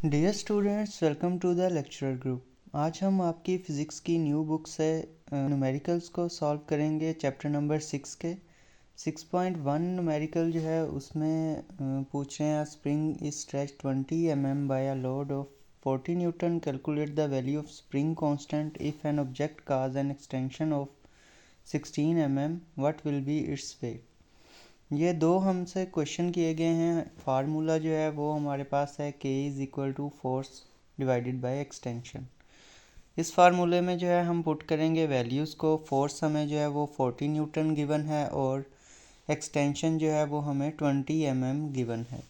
Dear students, welcome to the lecturer group. आज हम आपकी फ़िज़िक्स की न्यू बुक से न्यूमेरिकल्स को सॉल्व करेंगे। चैप्टर नंबर 6 के 6.1 न्यूमेरिकल जो है उसमें पूछ रहे हैं spring is stretch 20 mm by a load of 40 newton. Calculate the value of spring constant if an object cause an extension of 16 mm, what will be its weight. ये दो हमसे क्वेश्चन किए गए हैं। फार्मूला जो है वो हमारे पास है k is equal to force divided by extension. इस फार्मूले में जो है हम पुट करेंगे वैल्यूज़ को। फोर्स हमें जो है वो 40 न्यूटन गिवन है और एक्सटेंशन जो है वो हमें 20 mm गिवन है।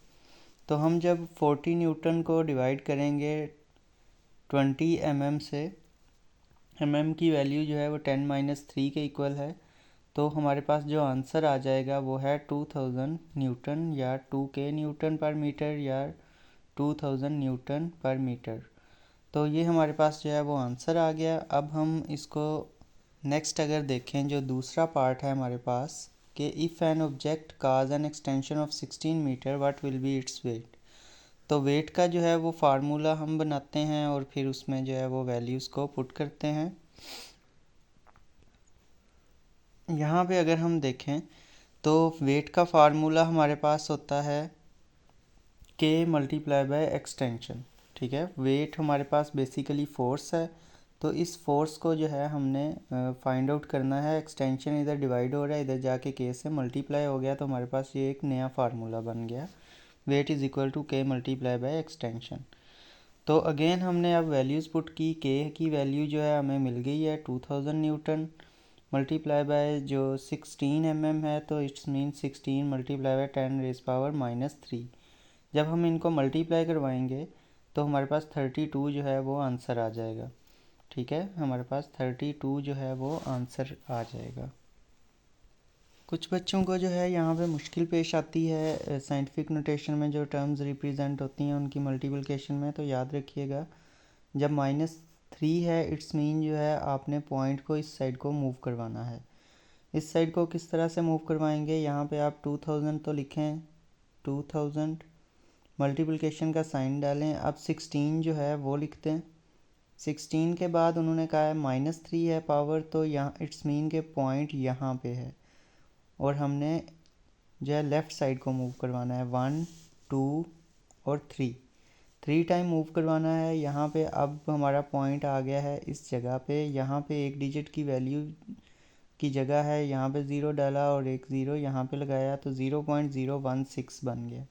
तो हम जब 40 न्यूटन को डिवाइड करेंगे 20 mm से, mm की वैल्यू जो है वो 10-3 के इक्वल है, तो हमारे पास जो आंसर आ जाएगा वो है 2000 न्यूटन या 2k न्यूटन पर मीटर या 2000 न्यूटन पर मीटर। तो ये हमारे पास जो है वो आंसर आ गया। अब हम इसको नेक्स्ट अगर देखें, जो दूसरा पार्ट है हमारे पास कि if an object cause an extension of 16 meter what will be its weight. तो वेट का जो है वो फार्मूला हम बनाते हैं और फिर उसमें जो है वो वैल्यूज़ को पुट करते हैं। यहाँ पे अगर हम देखें तो वेट का फार्मूला हमारे पास होता है k मल्टीप्लाई बाय एक्सटेंशन। ठीक है, वेट हमारे पास बेसिकली फोर्स है, तो इस फोर्स को जो है हमने फाइंड आउट करना है। एक्सटेंशन इधर डिवाइड हो रहा है, इधर जाके k से मल्टीप्लाई हो गया, तो हमारे पास ये एक नया फार्मूला बन गया। Weight is equal to k multiply by extension. तो अगेन हमने अब वैल्यूज़ पुट की। k की वैल्यू जो है हमें मिल गई है 2000 न्यूटन मल्टीप्लाई बाय जो 16 mm है, तो इट्स मीन 16 मल्टीप्लाई बाय 10⁻³ जब हम इनको मल्टीप्लाई करवाएंगे तो हमारे पास 32 जो है वो आंसर आ जाएगा। ठीक है, हमारे पास 32 जो है वो आंसर आ जाएगा। कुछ बच्चों को जो है यहाँ पे मुश्किल पेश आती है साइंटिफिक नोटेशन में जो टर्म्स रिप्रेजेंट होती हैं उनकी मल्टीप्लिकेशन में। तो याद रखिएगा, जब -3 है इट्स मीन जो है आपने पॉइंट को इस साइड को मूव करवाना है। इस साइड को किस तरह से मूव करवाएंगे, यहाँ पे आप 2000 तो लिखें, 2000 मल्टीप्लिकेशन का साइन डालें। अब 16 जो है वो लिखते हैं। 16 के बाद उन्होंने कहा है -3 है पावर, तो यहाँ इट्स मीन के पॉइंट यहाँ पे है और हमने जो है लेफ़्ट साइड को मूव करवाना है। 1 2 और 3 टाइम मूव करवाना है। यहाँ पे अब हमारा पॉइंट आ गया है इस जगह पे। यहाँ पे एक डिजिट की वैल्यू की जगह है, यहाँ पे 0 डाला और एक 0 यहाँ पे लगाया, तो 0.016 बन गया।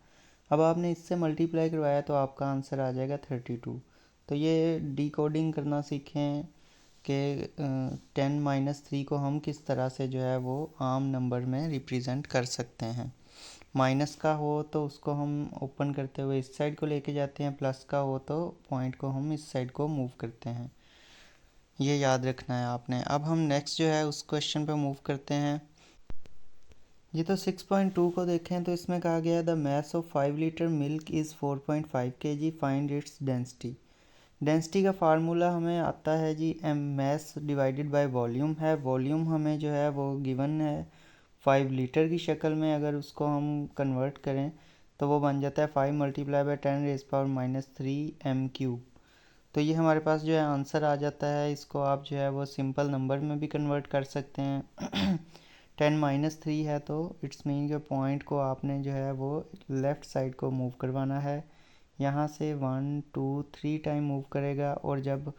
अब आपने इससे मल्टीप्लाई करवाया तो आपका आंसर आ जाएगा 32। तो ये डिकोडिंग करना सीखें कि 10-3 को हम किस तरह से जो है वो आम नंबर में रिप्रेजेंट कर सकते हैं। माइनस का हो तो उसको हम ओपन करते हुए इस साइड को लेके जाते हैं, प्लस का हो तो पॉइंट को हम इस साइड को मूव करते हैं। ये याद रखना है आपने। अब हम नेक्स्ट जो है उस क्वेश्चन पे मूव करते हैं। ये तो 6.2 को देखें तो इसमें कहा गया है the mass of 5 litre milk is 4.5 kg, find its density. Density का फार्मूला हमें आता है जी मैस डिवाइडेड बाय वॉल्यूम है। वॉल्यूम हमें जो है वो गिवन है 5 लीटर की शक्ल में। अगर उसको हम कन्वर्ट करें तो वो बन जाता है 5 मल्टीप्लाई बाय 10⁻³ m³। तो ये हमारे पास जो है आंसर आ जाता है। इसको आप जो है वो सिंपल नंबर में भी कन्वर्ट कर सकते हैं। 10-3 है तो इट्स मीन के पॉइंट को आपने जो है वो लेफ़्ट साइड को मूव करवाना है। यहाँ से 1 2 3 टाइम मूव करेगा और जब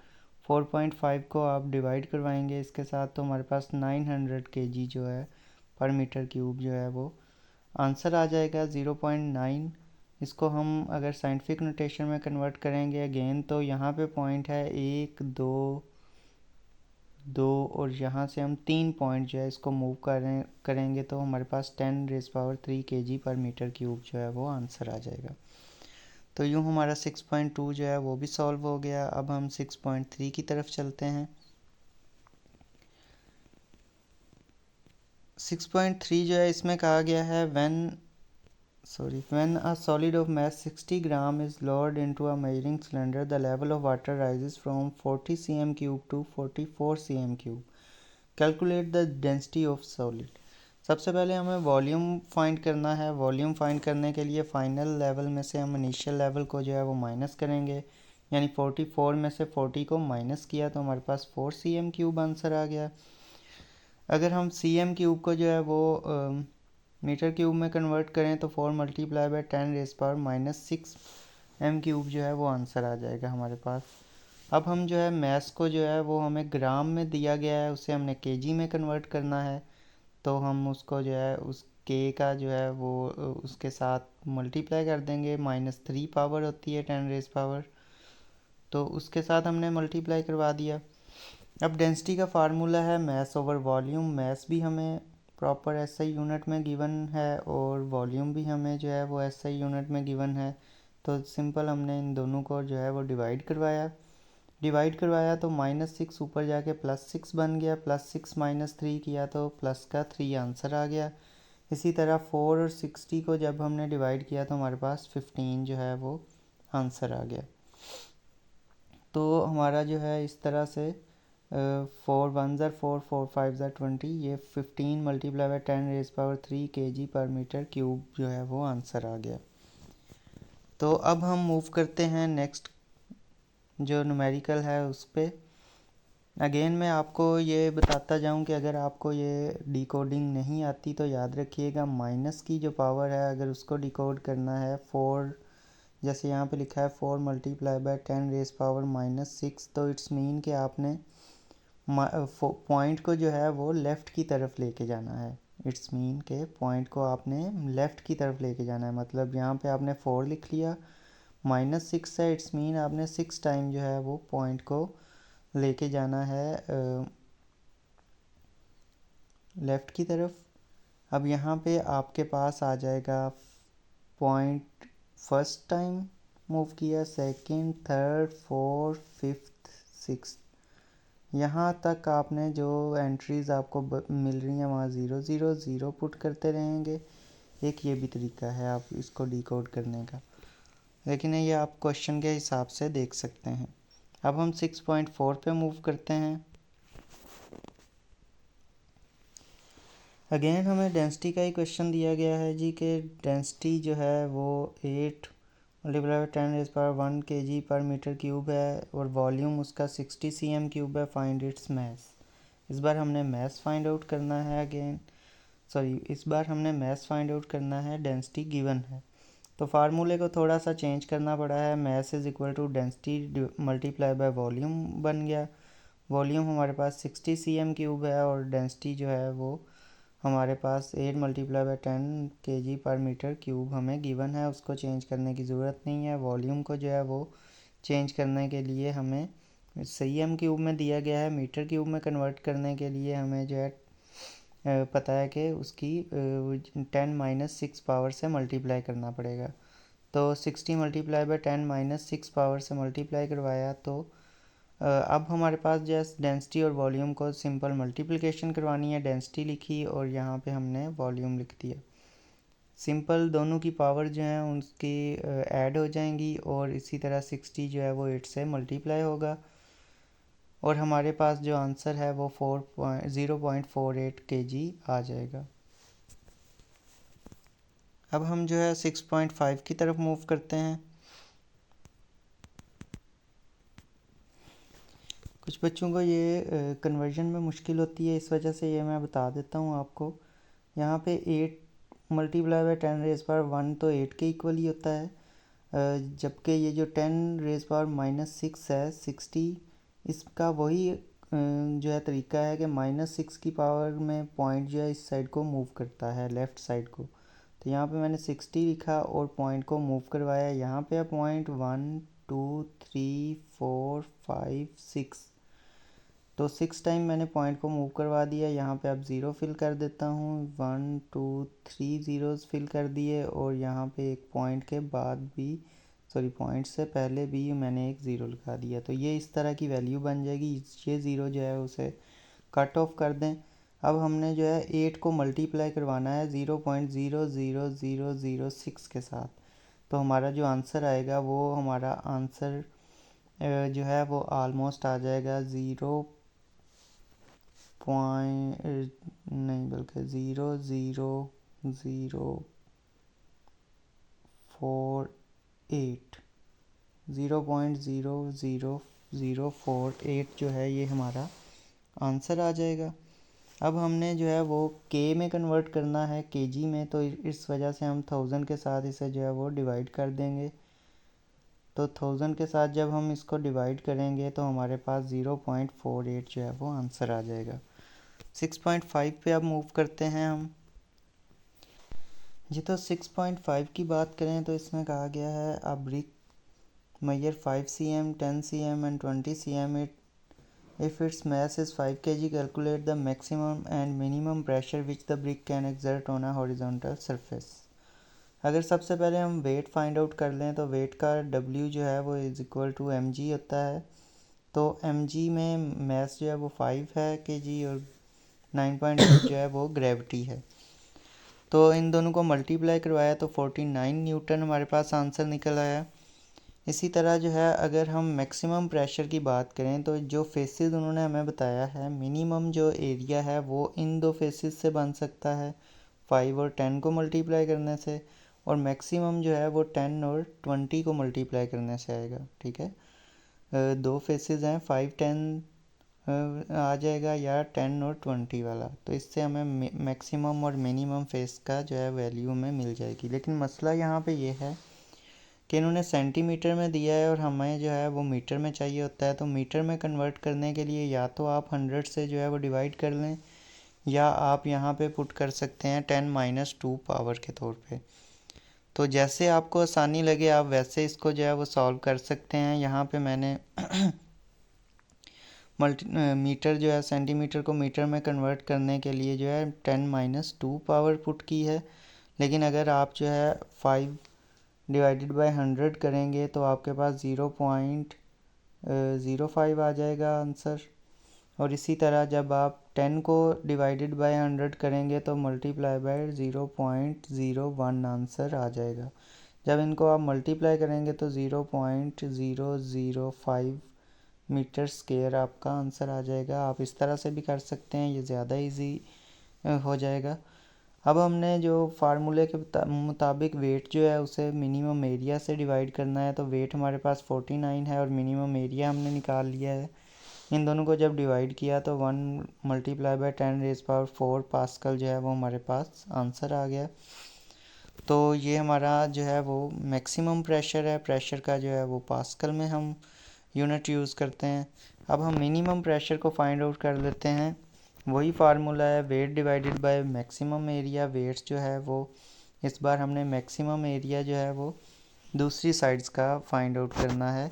4.5 को आप डिवाइड करवाएंगे इसके साथ तो हमारे पास 900 kg जो है पर मीटर क्यूब जो है वो आंसर आ जाएगा 0.9। इसको हम अगर साइंटिफिक नोटेशन में कन्वर्ट करेंगे अगेन, तो यहाँ पे पॉइंट है 1 2 2 और यहाँ से हम 3 पॉइंट जो है इसको मूव करेंगे तो हमारे पास 10⁻³ kg पर मीटर क्यूब जो है वो आंसर आ जाएगा। तो यूँ हमारा 6.2 जो है वो भी सॉल्व हो गया। अब हम 6.3 की तरफ चलते हैं। 6.3 जो है इसमें कहा गया है when a solid of mass 60 gram is lowered into a measuring cylinder, the level of water rises from 40 cm cube to 44 cm cube. Calculate the density of solid. सबसे पहले हमें वॉल्यूम फाइंड करना है। वॉल्यूम फाइंड करने के लिए final level में से हम इनिशियल लेवल को जो है वो माइनस करेंगे, यानी 44 में से 40 को माइनस किया तो हमारे पास 4 cm³ आंसर आ गया। अगर हम cm³ को जो है वो मीटर क्यूब में कन्वर्ट करें तो 4 मल्टीप्लाई बाय 10⁻⁻6 m³ जो है वो आंसर आ जाएगा हमारे पास। अब हम जो है मैस को जो है वो हमें ग्राम में दिया गया है, उसे हमने केजी में कन्वर्ट करना है, तो हम उसको जो है उस के का जो है वो उसके साथ मल्टीप्लाई कर देंगे। -3 पावर होती है 10⁻, तो उसके साथ हमने मल्टीप्लाई करवा दिया। अब डेंसिटी का फार्मूला है मैस ओवर वॉल्यूम। मैस भी हमें प्रॉपर एसआई यूनिट में गिवन है और वॉल्यूम भी हमें जो है वो एसआई यूनिट में गिवन है, तो सिंपल हमने इन दोनों को जो है वो डिवाइड करवाया तो -6 ऊपर जाके +6 बन गया, +6 -3 किया तो प्लस का 3 आंसर आ गया। इसी तरह 4 और 60 को जब हमने डिवाइड किया तो हमारे पास 15 जो है वो आंसर आ गया। तो हमारा जो है इस तरह से 4 1 ज़ा 4 4 5 ज़ा 20, ये 15 मल्टीप्लाई बाय 10⁻³ kg/m³ जो है वो आंसर आ गया। तो अब हम मूव करते हैं नेक्स्ट जो न्यूमेरिकल है उस पर। अगेन मैं आपको ये बताता जाऊं कि अगर आपको ये डिकोडिंग नहीं आती तो याद रखिएगा, माइनस की जो पावर है अगर उसको डिकोड करना है 4, जैसे यहाँ पे लिखा है 4 मल्टीप्लाई बाय 10⁻⁻6, तो इट्स मीन कि आपने पॉइंट को जो है वो लेफ़्ट की तरफ लेके जाना है। इट्स मीन के पॉइंट को आपने लेफ़्ट की तरफ लेके जाना है, मतलब यहाँ पे आपने 4 लिख लिया, -6 है, इट्स मीन आपने 6 टाइम जो है वो पॉइंट को लेके जाना है लेफ़्ट की तरफ। अब यहाँ पे आपके पास आ जाएगा पॉइंट फर्स्ट टाइम मूव किया, second, third, fourth, fifth, sixth, यहाँ तक आपने जो एंट्रीज़ आपको मिल रही हैं वहाँ 0 0 0 पुट करते रहेंगे। एक ये भी तरीका है आप इसको डिकोड करने का, लेकिन ये आप क्वेश्चन के हिसाब से देख सकते हैं। अब हम 6.4 पे मूव करते हैं। अगेन हमें डेंसिटी का ही क्वेश्चन दिया गया है जी, कि डेंसिटी जो है वो 8 मल्टीप्लाई 10⁻1 kg/m³ है और वॉल्यूम उसका 60 cm³ है। Find its mass. इस बार हमने मैस फाइंड आउट करना है। इस बार हमने मैस फाइंड आउट करना है, डेंसिटी गिवन है, तो फार्मूले को थोड़ा सा चेंज करना पड़ा है। Mass is equal to density multiply by volume बन गया। वॉल्यूम हमारे पास 60 cm³ है और डेंसिटी जो है वो हमारे पास 8 मल्टीप्लाई बाय 10 kg/m³ हमें गिवन है, उसको चेंज करने की ज़रूरत नहीं है। वॉल्यूम को जो है वो चेंज करने के लिए हमें cm³ में दिया गया है, मीटर क्यूब में कन्वर्ट करने के लिए हमें जो है पता है कि उसकी 10⁻6 पावर से मल्टीप्लाई करना पड़ेगा। तो 60 मल्टीप्लाई बाय 10⁻6 पावर से मल्टीप्लाई करवाया तो अब हमारे पास जस्ट डेंसिटी और वॉल्यूम को सिंपल मल्टीप्लिकेशन करवानी है। डेंसिटी लिखी और यहाँ पे हमने वॉल्यूम लिख दिया। सिंपल दोनों की पावर जो है उनकी ऐड हो जाएंगी और इसी तरह 60 जो है वो 8 से मल्टीप्लाई होगा और हमारे पास जो आंसर है वो 0.48 kg आ जाएगा। अब हम जो है 6.5 की तरफ मूव करते हैं। कुछ बच्चों को ये कन्वर्जन में मुश्किल होती है, इस वजह से ये मैं बता देता हूँ आपको। यहाँ पे 8 मल्टीप्लाई बाय 10⁻1 तो 8 के इक्वल ही होता है, जबकि ये जो 10⁻⁻6 है 60, इसका वही जो है तरीका है कि -6 की पावर में पॉइंट जो है इस साइड को मूव करता है, लेफ़्ट साइड को। तो यहाँ पे मैंने 60 लिखा और पॉइंट को मूव करवाया। यहाँ पे पॉइंट 1 2 3 4 5 6, तो 6 टाइम मैंने पॉइंट को मूव करवा दिया। यहाँ पे अब 0 फिल कर देता हूँ, 1 2 3 ज़ीरोज़ फिल कर दिए और यहाँ पे एक पॉइंट के बाद भी पॉइंट से पहले भी मैंने एक 0 लगा दिया, तो ये इस तरह की वैल्यू बन जाएगी। ये 0 जो है उसे कट ऑफ कर दें। अब हमने जो है 8 को मल्टीप्लाई करवाना है 0.00006 के साथ, तो हमारा जो आंसर आएगा वो हमारा आंसर जो है वो ऑलमोस्ट आ जाएगा पॉइंट नहीं बल्कि 0.048 0.00048 जो है ये हमारा आंसर आ जाएगा। अब हमने जो है वो के में कन्वर्ट करना है केजी में, तो इस वजह से हम 1000 के साथ इसे जो है वो डिवाइड कर देंगे। तो 1000 के साथ जब हम इसको डिवाइड करेंगे तो हमारे पास 0.48 जो है वो आंसर आ जाएगा। 6.5 पे अब मूव करते हैं हम जी। तो 6.5 की बात करें तो इसमें कहा गया है अ brick measure 5 cm, 10 cm and 20 cm if its mass is 5 kg, calculate the maximum and minimum pressure which the brick can exert on a horizontal surface। अगर सबसे पहले हम वेट फाइंड आउट कर लें तो वेट का W जो है वो इज इक्वल टू mg होता है। तो mg में मैस जो है वो 5 है kg और 9.8 जो है वो ग्रेविटी है। तो इन दोनों को मल्टीप्लाई करवाया तो 49 न्यूटन हमारे पास आंसर निकल आया। इसी तरह जो है अगर हम मैक्सिमम प्रेशर की बात करें तो जो फेसेस उन्होंने हमें बताया है, मिनिमम जो एरिया है वो इन दो फेसेस से बन सकता है 5 और 10 को मल्टीप्लाई करने से, और मैक्सिमम जो है वो 10 और 20 को मल्टीप्लाई करने से आएगा। ठीक है, दो फेसेस हैं 5 10 आ जाएगा या 10 और 20 वाला, तो इससे हमें मैक्सिमम और मिनिमम फेस का जो है वैल्यू में मिल जाएगी। लेकिन मसला यहाँ पे ये है कि इन्होंने सेंटीमीटर में दिया है और हमें जो है वो मीटर में चाहिए होता है। तो मीटर में कन्वर्ट करने के लिए या तो आप 100 से जो है वो डिवाइड कर लें, या आप यहाँ पे पुट कर सकते हैं 10-2 पावर के तौर पे। तो जैसे आपको आसानी लगे आप वैसे इसको जो है वो सॉल्व कर सकते हैं। यहाँ पे मैंने मीटर जो है सेंटीमीटर को मीटर में कन्वर्ट करने के लिए जो है 10-2 पावर पुट की है। लेकिन अगर आप जो है 5 डिवाइडेड बाय 100 करेंगे तो आपके पास 0.05 आ जाएगा आंसर। और इसी तरह जब आप 10 को डिवाइडेड बाय 100 करेंगे तो मल्टीप्लाई बाय 0.01 आंसर आ जाएगा। जब इनको आप मल्टीप्लाई करेंगे तो 0.005 मीटर स्क्वायर आपका आंसर आ जाएगा। आप इस तरह से भी कर सकते हैं, ये ज़्यादा इजी हो जाएगा। अब हमने जो फार्मूले के मुताबिक वेट जो है उसे मिनिमम एरिया से डिवाइड करना है। तो वेट हमारे पास 49 है और मिनिमम एरिया हमने निकाल लिया है। इन दोनों को जब डिवाइड किया तो 1 मल्टीप्लाई बाय 10⁴ पास्कल जो है वो हमारे पास आंसर आ गया। तो ये हमारा जो है वो मैक्सिमम प्रेशर है। प्रेशर का जो है वो पास्कल में हम यूनिट यूज़ करते हैं। अब हम मिनिमम प्रेशर को फाइंड आउट कर लेते हैं। वही फार्मूला है weight divided by maximum area. Weights जो है वो इस बार हमने मैक्सिमम एरिया जो है वो दूसरी साइड्स का फाइंड आउट करना है,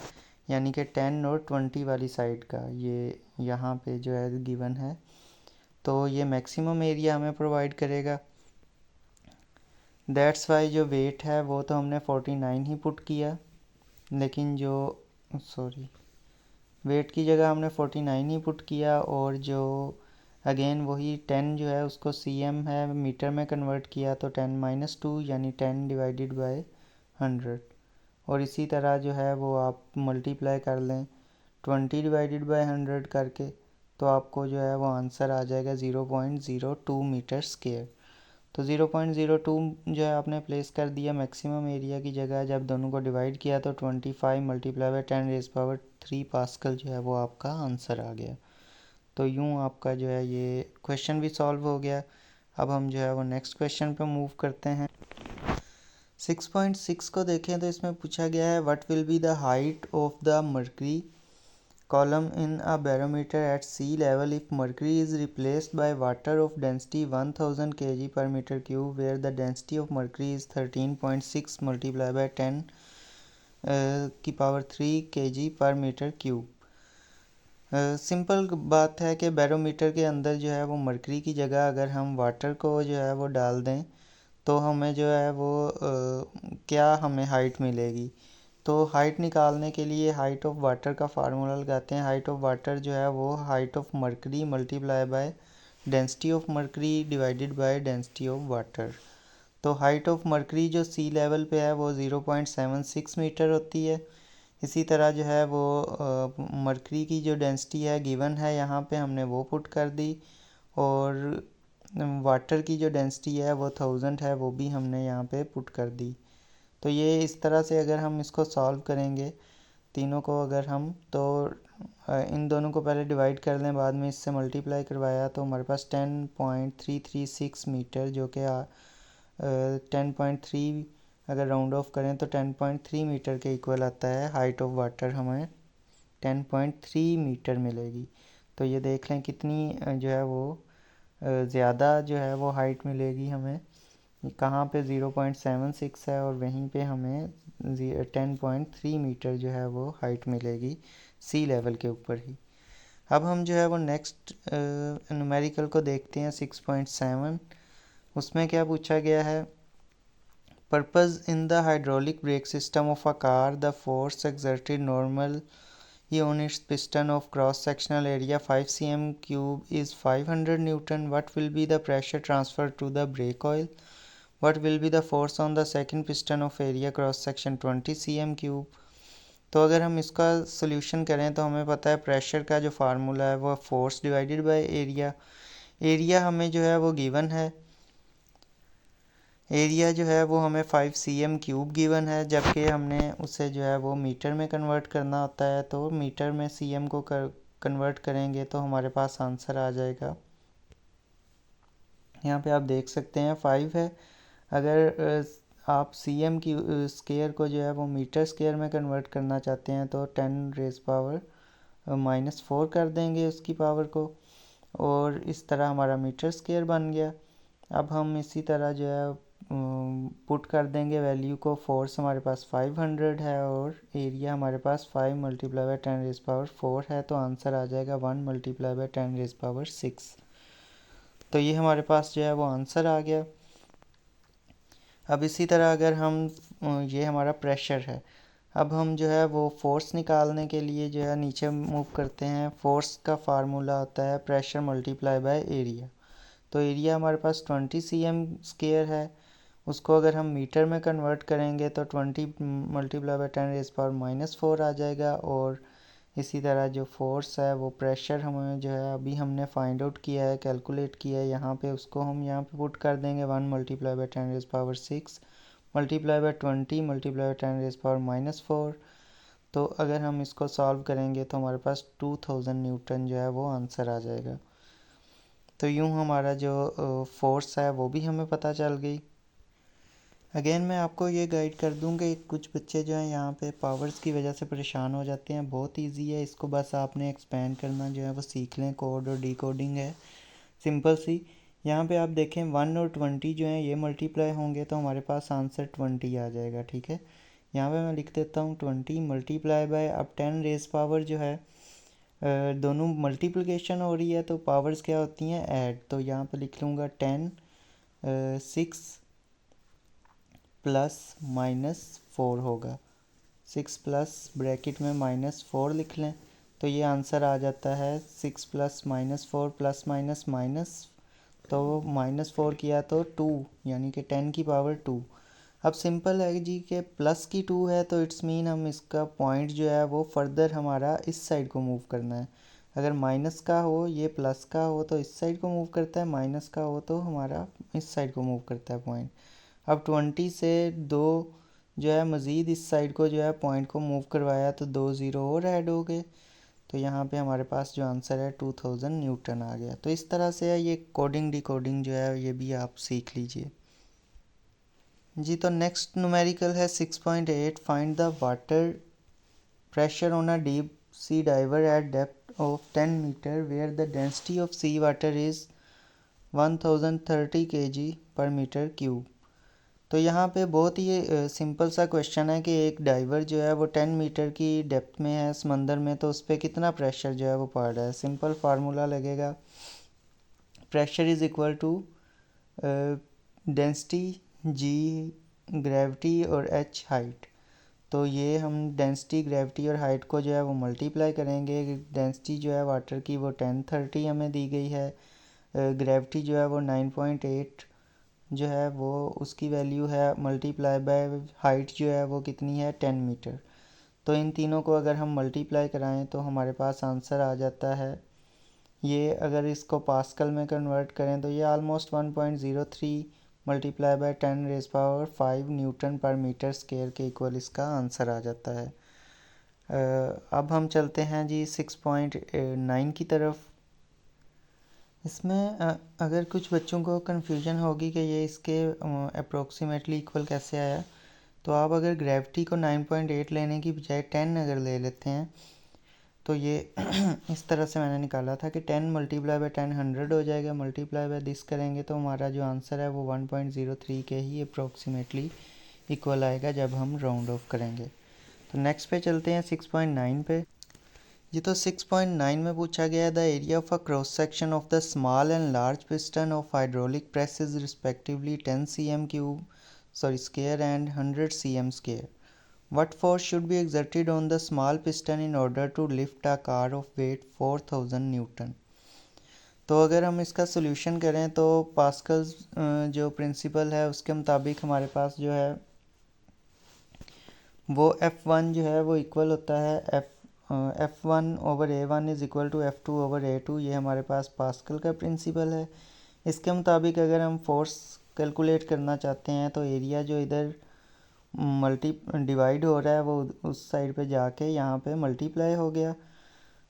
यानी कि 10 और 20 वाली साइड का। ये यहाँ पे जो है गिवन है, तो ये मैक्सिमम एरिया हमें प्रोवाइड करेगा। दैट्स वाई जो वेट है वो तो हमने 49 ही पुट किया, लेकिन जो वेट की जगह हमने 49 ही पुट किया, और जो अगेन वही 10 जो है उसको cm है मीटर में कन्वर्ट किया तो 10-2 यानी 10 डिवाइडेड बाय 100। और इसी तरह जो है वो आप मल्टीप्लाई कर लें 20 डिवाइडेड बाय 100 करके, तो आपको जो है वो आंसर आ जाएगा 0.02 मीटर स्क्वायर। तो 0.02 जो है आपने प्लेस कर दिया मैक्सिमम एरिया की जगह। जब दोनों को डिवाइड किया तो 25 मल्टीप्लाई बाय 10⁻³ पास्कल जो है वो आपका आंसर आ गया। तो यूँ आपका जो है ये क्वेश्चन भी सॉल्व हो गया। अब हम जो है वो नेक्स्ट क्वेश्चन पे मूव करते हैं। 6.6 को देखें तो इसमें पूछा गया है what will be the height of the mercury column in a barometer at sea level if mercury is replaced by water of density 1000 kg per meter cube, where the density of mercury is 13.6 multiplied by 10 की power 3 kg per meter cube। Simple बात है कि barometer के अंदर जो है वो mercury की जगह अगर हम वाटर को जो है वो डाल दें तो हमें जो है वो क्या हमें हाइट मिलेगी। तो हाइट निकालने के लिए हाइट ऑफ वाटर का फार्मूला लगाते हैं। हाइट ऑफ वाटर जो है वो height of mercury multiply by density of mercury divided by density of water. तो हाइट ऑफ मर्करी जो सी लेवल पे है वो 0.76 मीटर होती है, इसी तरह जो है वो मरकरी की जो डेंसिटी है गिवन है यहाँ पे, हमने वो पुट कर दी, और वाटर की जो डेंसिटी है वो 1000 है, वो भी हमने यहाँ पे पुट कर दी। तो ये इस तरह से अगर हम इसको सॉल्व करेंगे तीनों को, अगर हम तो इन दोनों को पहले डिवाइड कर लें, बाद में इससे मल्टीप्लाई करवाया, तो हमारे पास 10.336 मीटर, जो कि 10.3 अगर राउंड ऑफ करें तो 10.3 मीटर के इक्वल आता है। हाइट ऑफ वाटर हमें 10.3 मीटर मिलेगी। तो ये देख लें कितनी जो है वो ज़्यादा जो है वो हाइट मिलेगी हमें। कहाँ पे 0.76 है, और वहीं पे हमें 10.3 मीटर जो है वो हाइट मिलेगी सी लेवल के ऊपर ही। अब हम जो है वो नेक्स्ट न्यूमेरिकल को देखते हैं 6.7। उसमें क्या पूछा गया है, purpose in the hydraulic brake system of a car, the force exerted normal on its piston of cross sectional area 5 cm cube is 500 Newton. What will be the pressure transferred to the brake oil? What will be the force on the second piston of area cross section 20 cm cube? तो अगर हम इसका solution करें तो हमें पता है pressure का जो फार्मूला है वो force divided by area. Area हमें जो है वो गिवन है, एरिया जो है वो हमें 5 cm क्यूब गिवन है, जबकि हमने उसे जो है वो मीटर में कन्वर्ट करना होता है। तो मीटर में cm को कन्वर्ट करेंगे तो हमारे पास आंसर आ जाएगा। यहाँ पे आप देख सकते हैं 5 है। अगर आप cm की स्केयर को जो है वो मीटर स्केयर में कन्वर्ट करना चाहते हैं तो 10⁻⁻⁴ कर देंगे उसकी पावर को, और इस तरह हमारा मीटर स्केयर बन गया। अब हम इसी तरह जो है पुट कर देंगे वैल्यू को। फोर्स हमारे पास 500 है और एरिया हमारे पास 5 मल्टीप्लाई बाय 10⁻⁴ है, तो आंसर आ जाएगा 1 मल्टीप्लाई बाय 10⁻⁶। तो ये हमारे पास जो है वो आंसर आ गया। अब इसी तरह अगर हम ये हमारा प्रेशर है, अब हम जो है वो फोर्स निकालने के लिए जो है नीचे मूव करते हैं। फोर्स का फार्मूला होता है प्रेशर मल्टीप्लाई बाय एरिया। तो एरिया हमारे पास 20 cm स्क्वायर है, उसको अगर हम मीटर में कन्वर्ट करेंगे तो 20 मल्टीप्लाई बाय 10⁻⁻⁴ आ जाएगा। और इसी तरह जो फोर्स है वो प्रेशर हमें जो है अभी हमने फाइंड आउट किया है, कैलकुलेट किया है यहाँ पे, उसको हम यहाँ पे पुट कर देंगे 1 multiply bye 10⁻⁶ multiply by 20 multiply by 10⁻⁻⁴। तो अगर हम इसको सॉल्व करेंगे तो हमारे पास 2000 न्यूटन जो है वो आंसर आ जाएगा। तो यूँ हमारा जो फोर्स है वो भी हमें पता चल गई। अगेन मैं आपको ये गाइड कर दूँ कि कुछ बच्चे जो हैं यहाँ पे पावर्स की वजह से परेशान हो जाते हैं। बहुत इजी है, इसको बस आपने एक्सपेंड करना जो है वो सीख लें। कोड और डिकोडिंग है सिंपल सी। यहाँ पे आप देखें 1 और 20 जो है ये मल्टीप्लाई होंगे तो हमारे पास आंसर 20 आ जाएगा। ठीक है, यहाँ पे मैं लिख देता हूँ 20 मल्टीप्लाई बाय, अब 10 रेज पावर जो है दोनों मल्टीप्लिकेशन हो रही है तो पावर्स क्या होती हैं, ऐड। तो यहाँ पे लिख लूँगा 10 6 प्लस -4 होगा। 6 प्लस ब्रैकेट में -4 लिख लें तो ये आंसर आ जाता है 6 प्लस -4 प्लस माइनस माइनस, तो -4 किया तो 2 यानी कि 10 की पावर 2। अब सिंपल है जी कि प्लस की 2 है तो इट्स मीन हम इसका पॉइंट जो है वो फर्दर हमारा इस साइड को मूव करना है। अगर माइनस का हो, ये प्लस का हो तो इस साइड को मूव करता है, माइनस का हो तो हमारा इस साइड को मूव करता है पॉइंट। अब 20 से 2 जो है मज़ीद इस साइड को जो है पॉइंट को मूव करवाया तो 2 ज़ीरो और ऐड हो गए। तो यहाँ पे हमारे पास जो आंसर है 2000 न्यूटन आ गया। तो इस तरह से है ये कोडिंग डिकोडिंग जो है ये भी आप सीख लीजिए जी। तो नेक्स्ट न्यूमेरिकल है 6.8, find the water pressure on a deep sea diver at depth of 10 meter where the density of sea water is 1030 kg per meter cube. तो यहाँ पे बहुत ही सिंपल सा क्वेश्चन है कि एक डाइवर जो है वो 10 मीटर की डेप्थ में है समंदर में, तो उस पर कितना प्रेशर जो है वो पड़ रहा है। सिंपल फार्मूला लगेगा, pressure is equal to density g gravity और एच हाइट। तो ये हम डेंसिटी ग्रेविटी और हाइट को जो है वो मल्टीप्लाई करेंगे। डेंसिटी जो है वाटर की वो 1030 हमें दी गई है, ग्रेविटी जो है वो 9.8 जो है वो उसकी वैल्यू है, मल्टीप्लाई बाय हाइट जो है वो कितनी है 10 मीटर। तो इन तीनों को अगर हम मल्टीप्लाई कराएं तो हमारे पास आंसर आ जाता है, ये अगर इसको पास्कल में कन्वर्ट करें तो ये ऑलमोस्ट 1.03 मल्टीप्लाई बाय 10⁵ न्यूटन पर मीटर स्क्वायर के इक्वल इसका आंसर आ जाता है। अब हम चलते हैं जी 6.9 की तरफ। इसमें अगर कुछ बच्चों को कन्फ्यूजन होगी कि ये इसके अप्रोक्सीमेटली इक्वल कैसे आया, तो आप अगर ग्रेविटी को 9.8 लेने की बजाय 10 अगर ले लेते हैं तो ये इस तरह से मैंने निकाला था कि 10 मल्टीप्लाई बाय 10 100 हो जाएगा, मल्टीप्लाई बाय दिस करेंगे तो हमारा जो आंसर है वो 1.03 के ही अप्रोक्सीमेटली इक्वल आएगा जब हम राउंड ऑफ करेंगे। तो नेक्स्ट पे चलते हैं 6.9 पे जी। तो 6.9 में पूछा गया the area of a cross section of the small and large piston of hydraulic press is respectively 10 cm square and 100 cm square. What force should be exerted on the small piston in order to lift a car of weight 4000 Newton? तो अगर हम इसका solution करें तो Pascal's जो principal है उसके मुताबिक हमारे पास जो है वो F1 जो है वो इक्वल होता है F1/A1 is equal to F2/A2। ये हमारे पास पास्कल का प्रिंसिपल है। इसके मुताबिक अगर हम फोर्स कैलकुलेट करना चाहते हैं तो एरिया जो इधर डिवाइड हो रहा है वो उस साइड पे जाके यहाँ पे मल्टीप्लाई हो गया।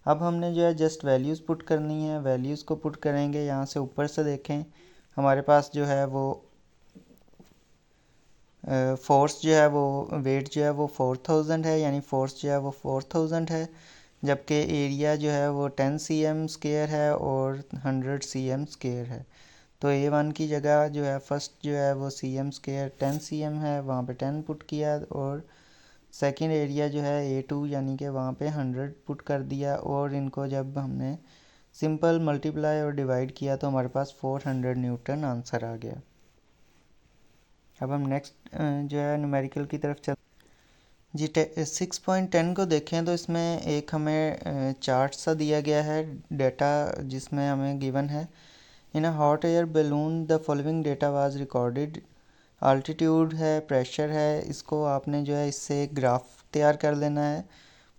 अब हमने जो है जस्ट वैल्यूज़ पुट करनी है, वैल्यूज़ को पुट करेंगे। यहाँ से ऊपर से देखें हमारे पास जो है वो फोर्स जो है वो वेट जो है वो 4000 है, यानी फोर्स जो है वो 4000 है, जबकि एरिया जो है वो 10 cm स्क्वायर है और 100 cm स्क्वायर है। तो A1 की जगह जो है फर्स्ट जो है वो cm स्क्वायर 10 cm है, वहाँ पे 10 पुट किया, और सेकंड एरिया जो है A2 यानी कि वहाँ पे 100 पुट कर दिया, और इनको जब हमने सिंपल मल्टीप्लाई और डिवाइड किया तो हमारे पास 400 न्यूटन आंसर आ गया। अब हम नेक्स्ट जो है न्यूमेरिकल की तरफ चल जी। 6.10 को देखें तो इसमें एक हमें चार्ट सा दिया गया है डेटा, जिसमें हमें गिवन है in a hot air balloon the following data was recorded. Altitude है, प्रेशर है, इसको आपने जो है इससे एक ग्राफ तैयार कर लेना है।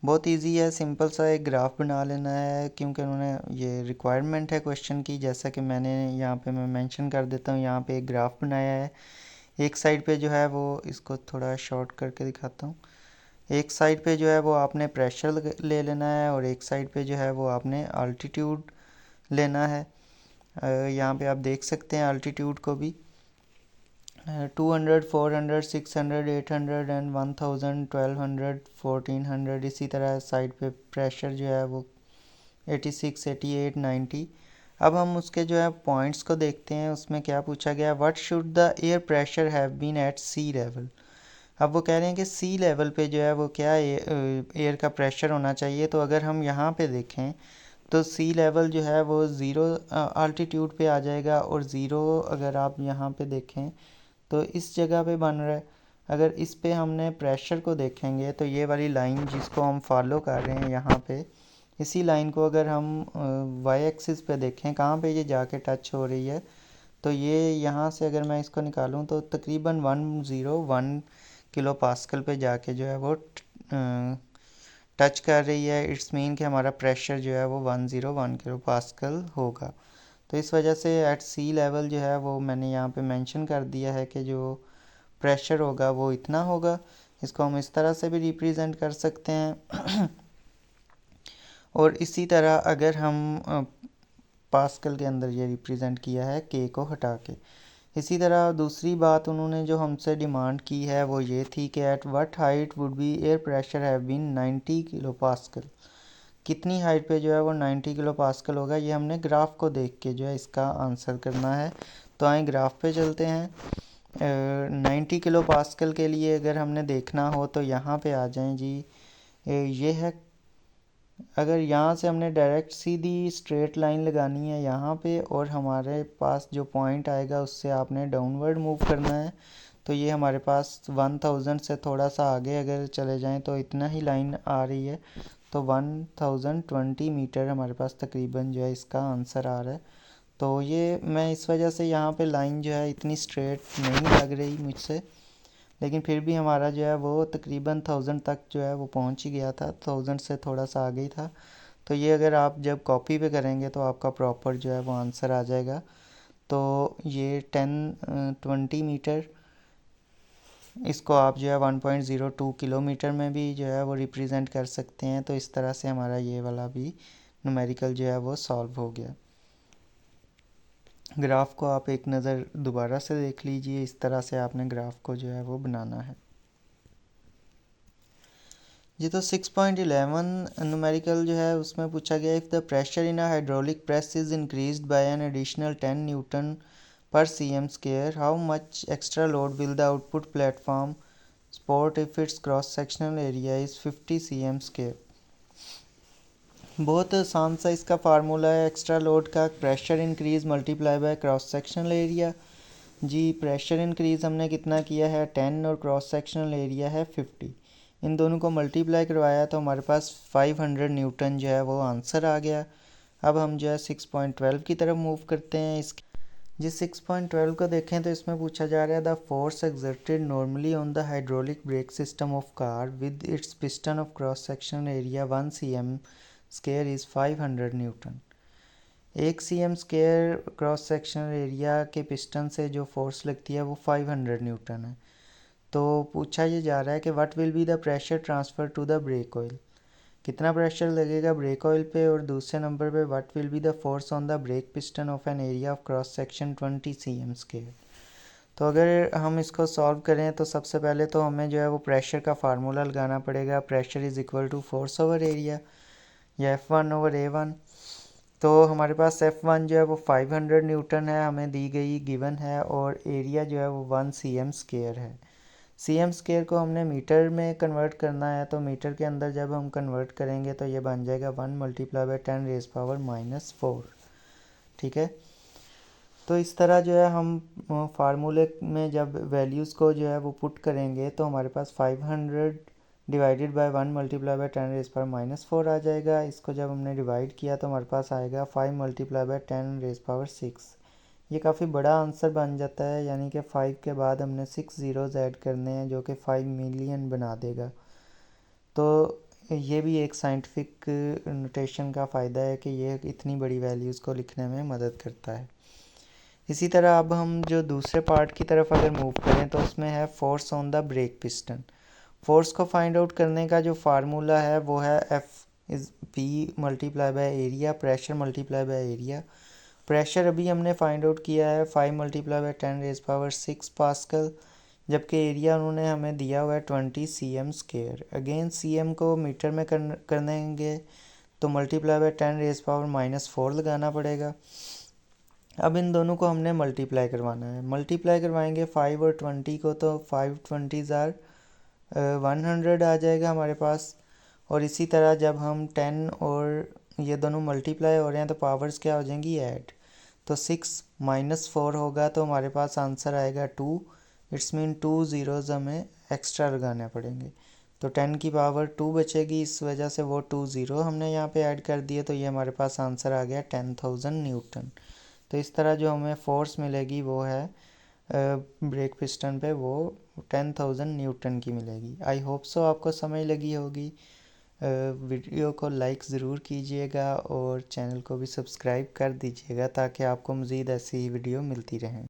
बहुत इजी है, सिंपल सा एक ग्राफ बना लेना है, क्योंकि उन्होंने ये रिक्वायरमेंट है क्वेश्चन की। जैसा कि मैंने यहाँ पे मैं मेंशन कर देता हूँ, यहाँ पे एक ग्राफ बनाया है। एक साइड पे जो है वो, इसको थोड़ा शॉर्ट करके दिखाता हूँ, एक साइड पे जो है वो आपने प्रेशर ले लेना है और एक साइड पे जो है वो आपने अल्टीट्यूड लेना है। यहाँ पे आप देख सकते हैं अल्टीट्यूड को भी 200, 400, 600, 800 एंड 1000, 1200, 1400। इसी तरह साइड पे प्रेशर जो है वो 86, 88, 90। अब हम उसके जो है पॉइंट्स को देखते हैं। उसमें क्या पूछा गया, what should the air pressure have been at sea level. अब वो कह रहे हैं कि सी लेवल पे जो है वो क्या एयर का प्रेशर होना चाहिए। तो अगर हम यहाँ पे देखें तो सी लेवल जो है वो ज़ीरो अल्टीट्यूड पे आ जाएगा, और ज़ीरो अगर आप यहाँ पे देखें तो इस जगह पे बन रहा है। अगर इस पे हमने प्रेशर को देखेंगे तो ये वाली लाइन जिसको हम फॉलो कर रहे हैं यहाँ पे, इसी लाइन को अगर हम वाई एक्सिस पे देखें कहाँ पे ये जाके टच हो रही है, तो ये यहाँ से अगर मैं इसको निकालूँ तो तकरीबन 101 किलो पास्कल पे जाके जो है वो टच कर रही है। इट्स मीन कि हमारा प्रेशर जो है वो 101 किलो पास्कल होगा। तो इस वजह से एट सी लेवल जो है वो मैंने यहाँ पे मेंशन कर दिया है कि जो प्रेशर होगा वो इतना होगा। इसको हम इस तरह से भी रिप्रेजेंट कर सकते हैं और इसी तरह अगर हम पास्कल के अंदर ये रिप्रेजेंट किया है के को हटा के। इसी तरह दूसरी बात उन्होंने जो हमसे डिमांड की है वो ये थी कि at what height would be air pressure have been 90 kilo pascal. कितनी हाइट पे जो है वो 90 किलो पास्कल होगा, ये हमने ग्राफ को देख के जो है इसका आंसर करना है। तो आए ग्राफ पे चलते हैं। 90 किलो पास्कल के लिए अगर हमने देखना हो तो यहाँ पे आ जाएं जी। ये है, अगर यहाँ से हमने डायरेक्ट सीधी स्ट्रेट लाइन लगानी है यहाँ पे, और हमारे पास जो पॉइंट आएगा उससे आपने डाउनवर्ड मूव करना है। तो ये हमारे पास 1000 से थोड़ा सा आगे अगर चले जाएं तो इतना ही लाइन आ रही है। तो 1020 मीटर हमारे पास तकरीबन जो है इसका आंसर आ रहा है। तो ये मैं इस वजह से यहाँ पे लाइन जो है इतनी स्ट्रेट नहीं लग रही मुझसे, लेकिन फिर भी हमारा जो है वो तकरीबन 1000 तक जो है वो पहुंच ही गया था, 1000 से थोड़ा सा आगे ही था। तो ये अगर आप जब कॉपी पे करेंगे तो आपका प्रॉपर जो है वो आंसर आ जाएगा। तो ये 20 मीटर, इसको आप जो है 1.02 किलोमीटर में भी जो है वो रिप्रेजेंट कर सकते हैं। तो इस तरह से हमारा ये वाला भी न्यूमेरिकल जो है वो सॉल्व हो गया। ग्राफ को आप एक नज़र दोबारा से देख लीजिए, इस तरह से आपने ग्राफ को जो है वो बनाना है। ये तो 6.11 न्यूमेरिकल जो है उसमें पूछा गया, if the pressure in a hydraulic press is increased by an additional 10 Newton per cm square, how much extra load will the output platform support if its cross sectional area is 50 cm square। बहुत आसान सा इसका formula है extra load का, pressure increase multiply by cross sectional area. जी pressure increase हमने कितना किया है 10 और क्रॉस सेक्शनल एरिया है 50, इन दोनों को मल्टीप्लाई करवाया तो हमारे पास 500 न्यूटन जो है वो आंसर आ गया। अब हम जो है 6.12 की तरफ मूव करते हैं। इसके जिस 6.12 को देखें तो इसमें पूछा जा रहा है the force exerted normally on the hydraulic brake system of car with its piston of cross sectional area 1 cm square is 500 Newton. 1 cm square cross sectional area के पिस्टन से जो फोर्स लगती है वो 500 न्यूटन है। तो पूछा ये जा रहा है कि what will be the pressure transfer to the brake oil, कितना प्रेशर लगेगा ब्रेक ऑयल पे, और दूसरे नंबर पे what will be the force on the brake piston of an area of cross section 20 cm square. तो अगर हम इसको सॉल्व करें तो सबसे पहले तो हमें जो है वो प्रेशर का फार्मूला लगाना पड़ेगा, pressure is equal to force over area या F1 ओवर A1। तो हमारे पास F1 जो है वो 500 न्यूटन है, हमें दी गई गिवन है, और एरिया जो है वो 1 cm स्क्वायर है। cm स्क्वायर को हमने मीटर में कन्वर्ट करना है, तो मीटर के अंदर जब हम कन्वर्ट करेंगे तो ये बन जाएगा 1 मल्टीप्लाई बाई 10 रेज पावर -4। ठीक है, तो इस तरह जो है हम फार्मूले में जब वैल्यूज़ को जो है वो पुट करेंगे तो हमारे पास 500 divided by 1 multiply by 10 raise power -4 आ जाएगा। इसको जब हमने डिवाइड किया तो हमारे पास आएगा 5 मल्टीप्लाई बाय 10 रेज पावर 6। ये काफ़ी बड़ा आंसर बन जाता है, यानी कि 5 के बाद हमने 6 ज़ीरोज़ ऐड करने हैं जो कि 5 मिलियन बना देगा। तो ये भी एक साइंटिफिक नोटेशन का फ़ायदा है कि ये इतनी बड़ी वैल्यूज़ को लिखने में मदद करता है। इसी तरह अब हम जो दूसरे पार्ट की तरफ अगर मूव करें तो उसमें है force on the brake piston. Force को फाइंड आउट करने का जो फार्मूला है वो है F is P multiply by area, pressure multiply by area. Pressure अभी हमने फाइंड आउट किया है 5 multiply by 10 raise power 6 pascal, जबकि एरिया उन्होंने हमें दिया हुआ है 20 cm स्क्वायर। अगेन cm को मीटर में करेंगे तो मल्टीप्लाई बाय 10 रेज पावर -4 लगाना पड़ेगा। अब इन दोनों को हमने मल्टीप्लाई करवाना है, मल्टीप्लाई करवाएंगे 5 और 20 को, तो 5 20 आर 100 आ जाएगा हमारे पास। और इसी तरह जब हम 10 और ये दोनों मल्टीप्लाई हो रहे हैं तो पावर्स क्या हो जाएंगी ऐड, तो 6 -4 होगा तो हमारे पास आंसर आएगा 2। इट्स मीन 2 ज़ीरोज़ हमें एक्स्ट्रा लगाने पड़ेंगे, तो 10 की पावर 2 बचेगी, इस वजह से वो 2 ज़ीरो हमने यहाँ पे ऐड कर दिए, तो ये हमारे पास आंसर आ गया 10,000 न्यूटन। तो इस तरह जो हमें फोर्स मिलेगी वो है ब्रेक पिस्टन पे वो 10,000 न्यूटन की मिलेगी। आई होप सो आपको समझ लगी होगी। वीडियो को लाइक ज़रूर कीजिएगा और चैनल को भी सब्सक्राइब कर दीजिएगा ताकि आपको मज़ीद ऐसी वीडियो मिलती रहें।